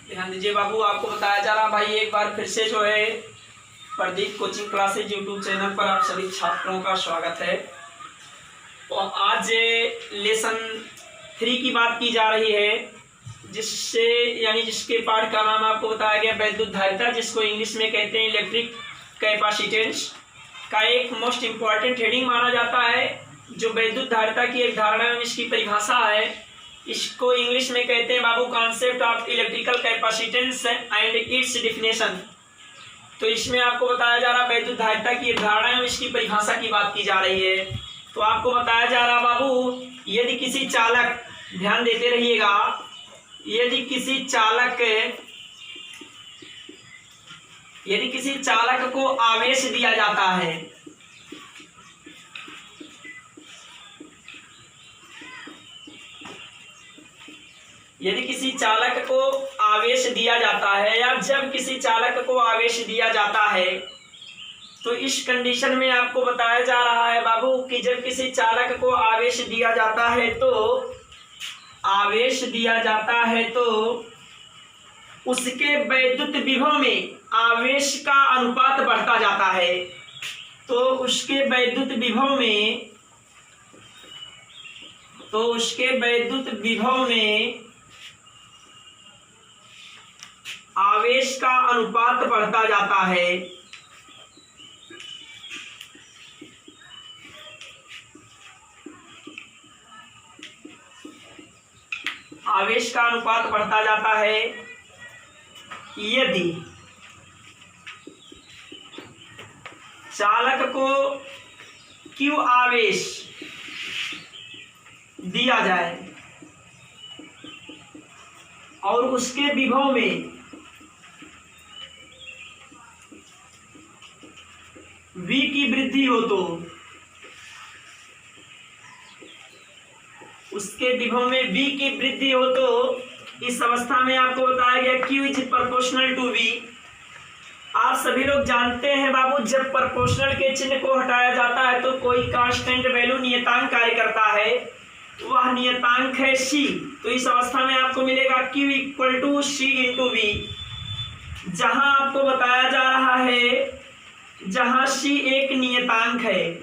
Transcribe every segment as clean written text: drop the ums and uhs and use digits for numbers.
ध्यान दीजिए बाबू, आपको बताया जा रहा भाई एक बार फिर से जो है Pradeep coaching classes YouTube channel पर आप सभी छात्रों का स्वागत है। तो आज लेसन 3 की बात की जा रही है, जिससे यानी जिसके पाठ का नाम आपको बताया गया वैद्युत धारिता, जिसको इंग्लिश में कहते हैं इलेक्ट्रिक कैपेसिटेंस का एक मोस्ट इम्पॉर्टेंट हेडिंग माना जाता है। जो वैद्युत धारिता की एक धारणा है, इसकी परिभाषा है, इसको इंग्लिश में कहते हैं बाबू concept of electrical capacitance and its definition. तो इसमें आपको बताया जा रहा वैद्युत धारिता की एक धारणा है, इसकी परिभाषा की बात की जा रही है। तो आपको बताया जा रहा बाबू, यदि किसी चालक, ध्यान देते रहिएगा, यदि किसी चालक को आवेश दिया जाता है, यदि किसी चालक को आवेश दिया जाता है या जब किसी चालक को आवेश दिया जाता है, तो इस कंडीशन में आपको बताया जा रहा है बाबू कि जब किसी चालक को आवेश दिया जाता है तो उसके वैद्युत विभव में आवेश का अनुपात बढ़ता जाता है। तो उसके वैद्युत विभव में आवेश का अनुपात बढ़ता जाता है। आवेश का अनुपात बढ़ता जाता है यदि चालक को Q आवेश दिया जाए और उसके विभव में V की वृद्धि हो, तो उसके विभव में V की वृद्धि हो, तो इस अवस्था में आपको बताया गया Q is proportional to V। आप सभी लोग जानते हैं बाबू, जब प्रोपोर्शनल के चिन्ह को हटाया जाता है तो कोई कांस्टेंट वैल्यू नियतांक कार्य करता है, वह नियतांक है C। तो इस अवस्था में आपको मिलेगा Q equal to C into V। जहां आपको बताया जा रहा है, जहां C एक नियतांक है,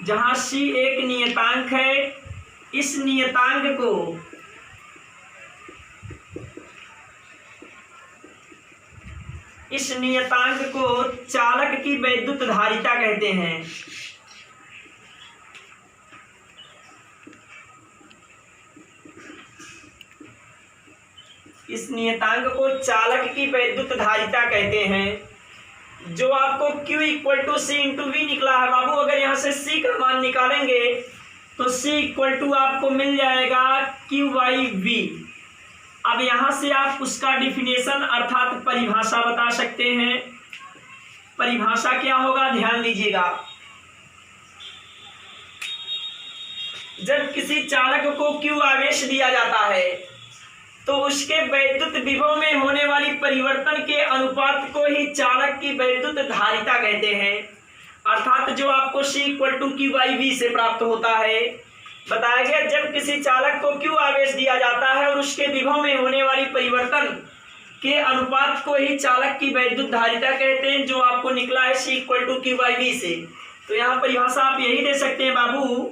जहां C एक नियतांक है, इस नियतांक को चालक की वैद्युत धारिता कहते हैं। इस नियतांक को चालक की वैद्युत धारिता कहते हैं। जो आपको Q equal to C into V निकला है बाबू, अगर यहाँ से C का मान निकालेंगे तो C इक्वल टू आपको मिल जाएगा Q बाई V। अब यहाँ से आप उसका डिफिनेशन अर्थात परिभाषा बता सकते हैं। परिभाषा क्या होगा, ध्यान दीजिएगा। जब किसी चालक को Q आवेश दिया जाता है तो उसके वैद्युत विभव में होने वाली परिवर्तन के अनुपात को ही चालक की वैद्युत धारिता कहते हैं। अर्थात जो आपको C equal to Q by V से प्राप्त होता है। बताया गया जब किसी चालक को Q आवेश दिया जाता है और उसके विभव में होने वाली परिवर्तन के अनुपात को ही चालक की वैद्युत धारिता कहते हैं, जो आपको निकला है C equal to Q by V से। तो यहाँ परिभाषा आप यही दे सकते हैं बाबू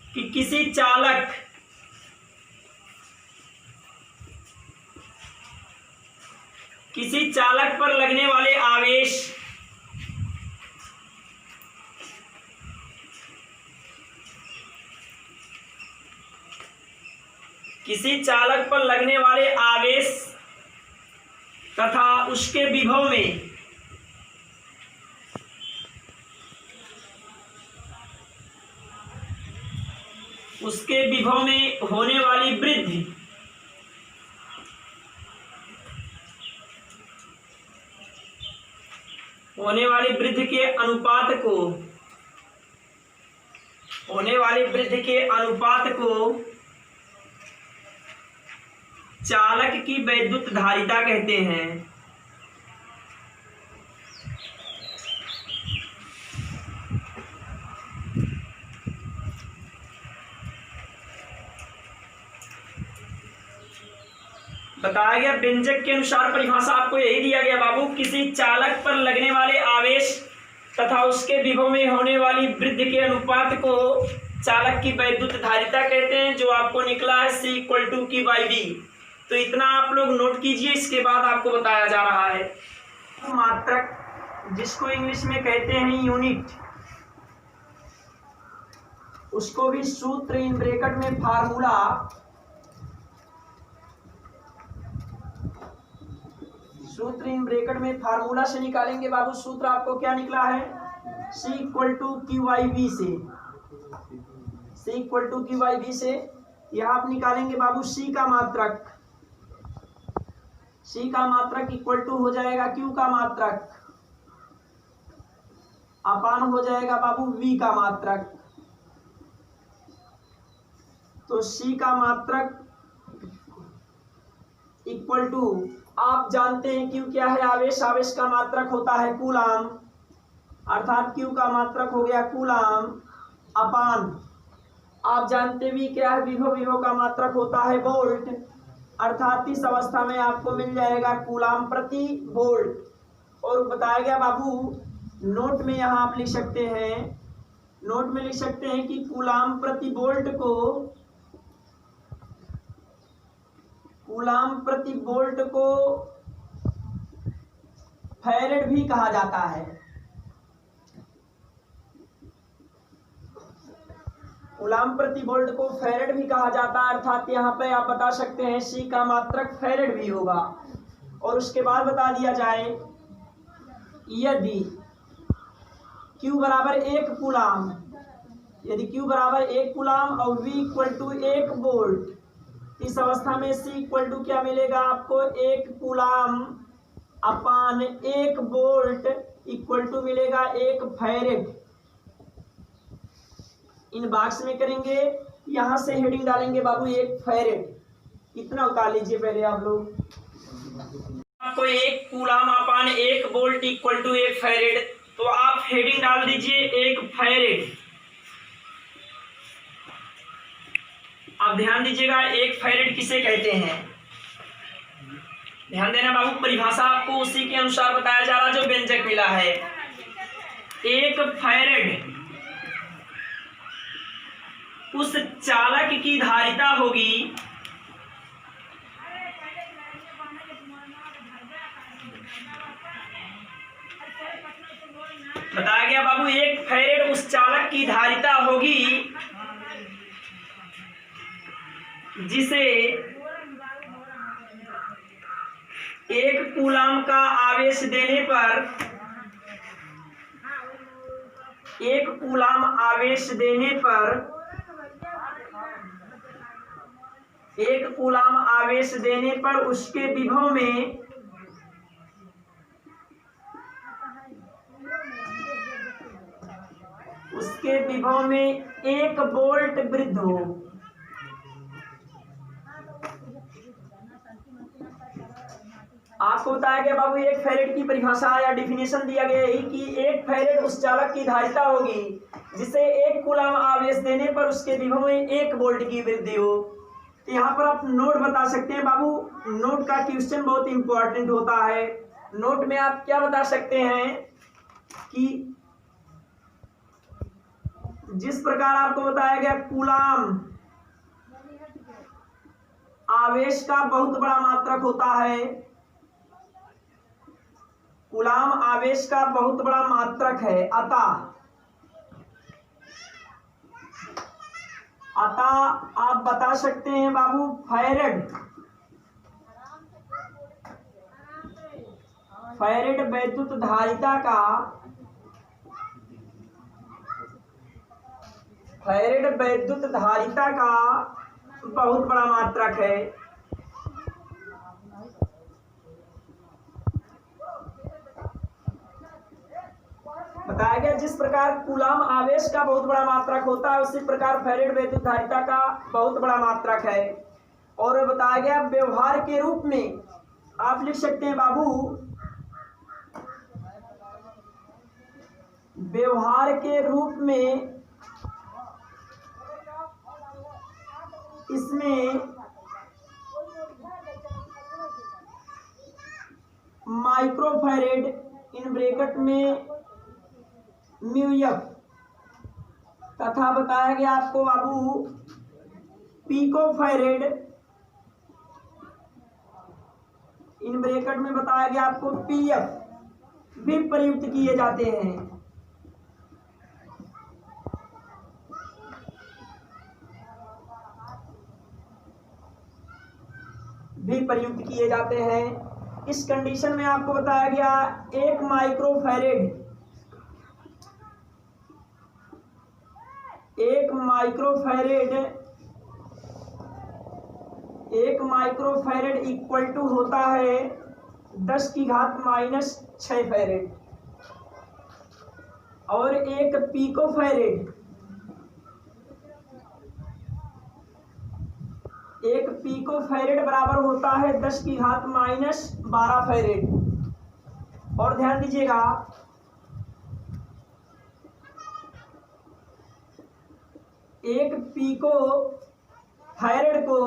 कि किसी चालक पर लगने वाले आवेश तथा उसके विभव में होने वाली वृद्धि के अनुपात को चालक की वैद्युत धारिता कहते हैं। बताया गया व्यंजक के अनुसार परिभाषा आपको यही दिया गया बाबू, किसी चालक पर लगने वाले आवेश तथा उसके विभव में होने वाली वृद्धि के अनुपात को चालक की वैद्युत धारिता कहते हैं, जो आपको निकला है C=Q/V। तो इतना आप लोग नोट कीजिए। इसके बाद आपको बताया जा रहा है मात्रक, जिसको इंग्लिश में कहते हैं यूनिट, उसको भी सूत्र इन ब्रैकेट में फार्मूला, सूत्र इन ब्रैकेट में फार्मूला से निकालेंगे बाबू। सूत्र आपको क्या निकला है? C=Q/V से, C=Q/V से यह आप निकालेंगे बाबू। C का मात्रक, C का मात्रक इक्वल टू हो जाएगा Q का मात्रक अपान हो जाएगा बाबू V का मात्रक। तो C का मात्रक इक्वल टू, आप जानते हैं Q क्या है? आवेश। आवेश का मात्रक होता है कूलाम, अर्थात Q का मात्रक हो गया कूलाम अपान, आप जानते भी क्या है? विभव। विभव का मात्रक होता है वोल्ट, अर्थात इस अवस्था में आपको मिल जाएगा कूलाम प्रति वोल्ट। और बताया गया बाबू नोट में, यहाँ आप लिख सकते हैं, नोट में लिख सकते हैं कि कूलाम प्रति वोल्ट को, कूलाम प्रति वोल्ट को फैरेड भी कहा जाता है। कूलाम प्रति वोल्ट को फैरेड भी कहा जाता है, अर्थात यहाँ पे आप बता सकते हैं C का मात्रक फैरेड भी होगा। और उसके बाद बता दिया जाए, यदि Q बराबर 1 कूलाम, यदि Q बराबर 1 कूलाम और V = 1 वोल्ट, इस अवस्था में C क्या मिलेगा आपको? 1 coulomb upon 1 volt equal to मिलेगा 1 फैरेड। इन बॉक्स में करेंगे, यहां से हेडिंग डालेंगे बाबू 1 फैरेड। इतना उतार लीजिए पहले आप लोग। आपको 1 coulomb upon 1 volt equal to 1 farad, तो आप हेडिंग डाल दीजिए 1 फैरेड। अब ध्यान दीजिएगा 1 फैरेड किसे कहते हैं, ध्यान देना बाबू। परिभाषा आपको उसी के अनुसार बताया जा रहा जो व्यंजक मिला है। 1 फैरेड उस चालक की धारिता होगी बताया गया बाबू, 1 फैरेड उस चालक की धारिता होगी जिसे 1 कूलाम का आवेश देने पर, 1 कूलाम आवेश देने पर, 1 कूलाम आवेश देने पर उसके विभव में उसके विभव में 1 वोल्ट वृद्धि हो। आपको बताया गया बाबू 1 फैरेड की परिभाषा या डिफिनेशन दिया गया है कि 1 फैरेड उस चालक की धारिता होगी जिसे 1 कूलाम आवेश देने पर उसके विभव में 1 वोल्ट की वृद्धि हो। तो यहाँ पर आप नोट बता सकते हैं बाबू, नोट का क्वेश्चन बहुत इंपॉर्टेंट होता है। नोट में आप क्या बता सकते हैं कि जिस प्रकार आपको बताया गया कूलाम आवेश का बहुत बड़ा मात्रक होता है, कूलाम आवेश का बहुत बड़ा मात्रक है, अतः आप बता सकते हैं बाबू फैरेड वैद्युत धारिता का, फैरेड वैद्युत धारिता का बहुत बड़ा मात्रक है। बताया गया जिस प्रकार कूलाम आवेश का बहुत बड़ा मात्रक होता है, उसी प्रकार फैरेड वैद्युत धारिता का बहुत बड़ा मात्रक है। और बताया गया व्यवहार के रूप में आप लिख सकते हैं बाबू, व्यवहार के रूप में इसमें माइक्रोफैरेड इन ब्रैकेट में म्यूएफ तथा बताया गया आपको बाबू पिकोफैरेड इन ब्रैकेट में बताया गया आपको पीएफ भी प्रयुक्त किए जाते हैं। भी प्रयुक्त किए जाते हैं। इस कंडीशन में आपको बताया गया एक माइक्रोफैरेड इक्वल टू होता है 10 की घात -6 फैरेड और एक पिकोफैरेड बराबर होता है 10 की घात -12 फैरेड। और ध्यान दीजिएगा एक पिकोफैरेड को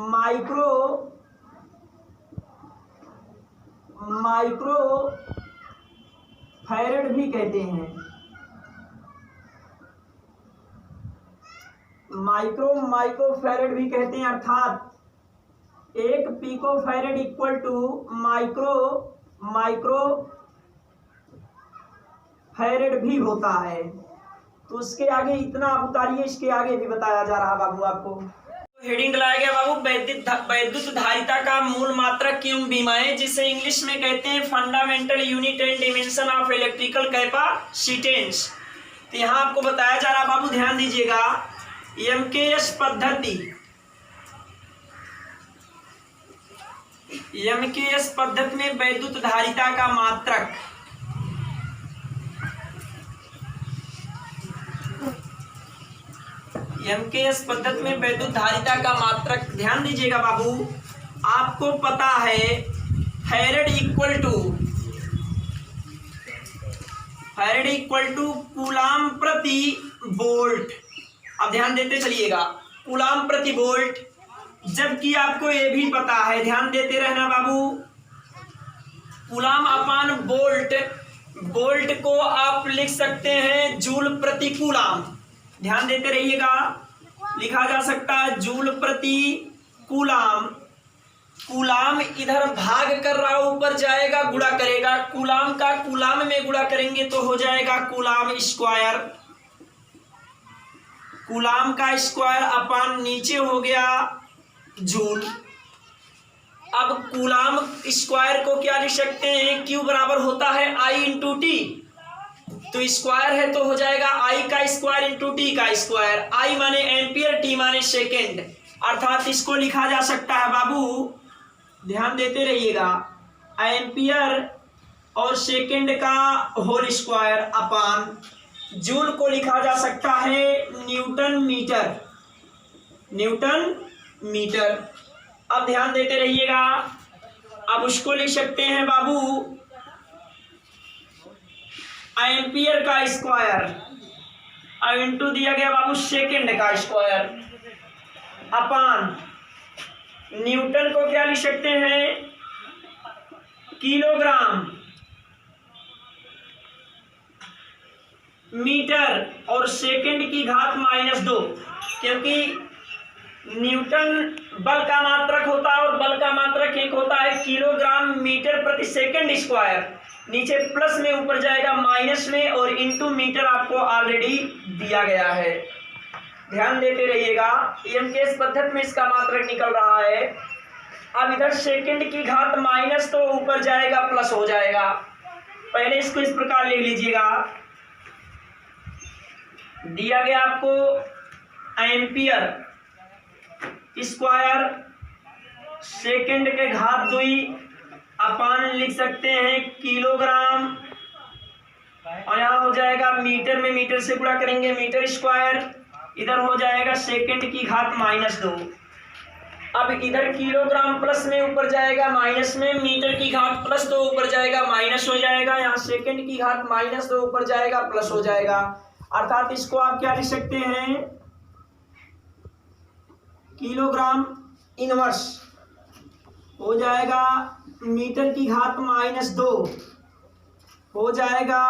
माइक्रोफैरेड भी कहते हैं। माइक्रोफैरेड भी कहते हैं, अर्थात एक पिकोफैरेड इक्वल टू माइक्रोफैरेड भी होता है। तो उसके आगे इतना आप उतारिए, इसके आगे भी बताया जा रहा बाबू आपको। हेडिंग लगाया गया बाबू वैद्युत धारिता का मूल मात्रक एवं विमाएं, जिसे इंग्लिश में कहते हैं fundamental unit and dimension of electrical capacitance. तो यहाँ आपको बताया जा रहा बाबू, ध्यान दीजिएगा, एमकेएस पद्धति में वैद्युत धारिता का मात्रक एमकेएस पद्धति में वैद्युत धारिता का मात्रक, ध्यान दीजिएगा बाबू, आपको पता है फैरेड इक्वल टू कूलाम प्रति वोल्ट। अब ध्यान देते चलिएगा, कूलाम प्रति वोल्ट, जबकि आपको ये भी पता है, ध्यान देते रहना बाबू, कूलाम अपान वोल्ट को आप लिख सकते हैं जूल प्रति कूलाम। ध्यान देते रहिएगा, लिखा जा सकता है जूल प्रति कूलाम। कूलाम इधर भाग कर रहा, ऊपर जाएगा, गुणा करेगा, कूलाम का कूलाम में गुणा करेंगे तो हो जाएगा कूलाम स्क्वायर। कूलाम का स्क्वायर अपान नीचे हो गया जूल। अब कूलाम स्क्वायर को क्या लिख सकते हैं, Q बराबर होता है I इंटू टी। तो स्क्वायर है तो हो जाएगा I का स्क्वायर इंटू टी का स्क्वायर। I माने एम्पियर, T माने सेकेंड, अर्थात इसको लिखा जा सकता है बाबू, ध्यान देते रहिएगा, एम्पियर और सेकेंड का होल स्क्वायर अपान जूल को लिखा जा सकता है न्यूटन मीटर। अब ध्यान देते रहिएगा, अब उसको लिख सकते हैं बाबू एम्पियर का स्क्वायर, अब इंटू दिया गया बाबू सेकेंड का स्क्वायर अपान न्यूटन को क्या लिख सकते हैं, किलोग्राम मीटर और सेकेंड की घात -2, क्योंकि न्यूटन बल का मात्रक होता है और बल का मात्रक एक होता है किलोग्राम मीटर प्रति सेकेंड स्क्वायर। नीचे प्लस में, ऊपर जाएगा माइनस में, और इंटू मीटर आपको ऑलरेडी दिया गया है। ध्यान देते रहिएगा, एमकेएस पद्धति में इसका मात्रक निकल रहा है। अब इधर सेकेंड की घात माइनस, तो ऊपर जाएगा प्लस हो जाएगा। पहले इसको इस प्रकार ले लीजिएगा, दिया गया आपको एम्पियर स्क्वायर सेकेंड के घात 2 अपान लिख सकते हैं किलोग्राम, और यहाँ हो जाएगा मीटर में मीटर से गुणा करेंगे मीटर स्क्वायर, इधर हो जाएगा सेकेंड की घात -2। अब इधर किलोग्राम प्लस में, ऊपर जाएगा माइनस में, मीटर की घात प्लस, तो ऊपर जाएगा माइनस हो जाएगा, यहाँ सेकेंड की घात -2, तो ऊपर जाएगा प्लस हो जाएगा। अर्थात इसको आप क्या लिख सकते हैं, किलोग्राम इनवर्स हो जाएगा मीटर की घात -2 हो जाएगा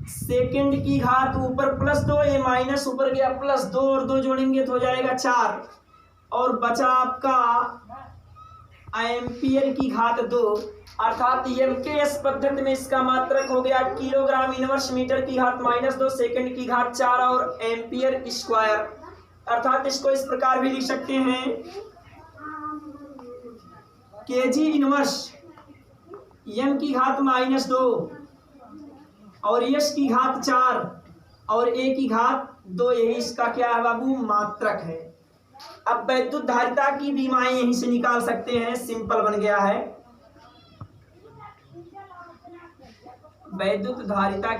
सेकंड की घात ऊपर +2, ये माइनस ऊपर गया +2 और 2 जोड़ेंगे तो हो जाएगा 4 और बचा आपका एम्पियर की घात 2 अर्थात एमकेएस पद्धति में इसका मात्रक हो गया किलोग्राम इनवर्स मीटर की घात -2 सेकंड की घात 4 और एम्पियर स्क्वायर। अर्थात इसको इस प्रकार भी लिख सकते हैं केजी इनवर्स एम की घात -2 और एस की घात 4 और ए की घात 2, यही इसका क्या है बाबू मात्रक है। अब वैद्युत धारिता की विमाएं यहीं से निकाल सकते हैं, सिंपल बन गया है। वैद्युत धारिता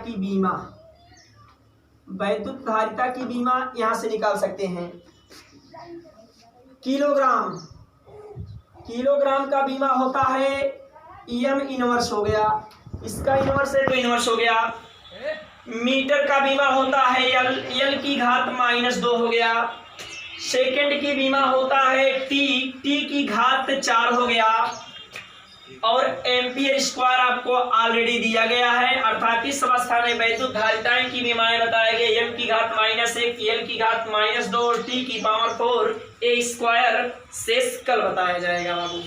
की विमा यहां से निकाल सकते हैं। किलोग्राम का बीमा होता है एम इनवर्स हो गया, इसका इनवर्स है तो इनवर्स हो गया। मीटर का बीमा होता है एल की घात -2 हो गया। सेकंड की बीमा होता है टी की घात 4 हो गया और एम्पियर स्क्वायर आपको ऑलरेडी दिया गया है। अर्थात इस अवस्था में वैद्युत धारिताएं की विमाएं बताए गए एम की घात -1 एल की घात -2 और टी की पावर 4 ए स्क्वायर शेष कल बताया जाएगा बाबू।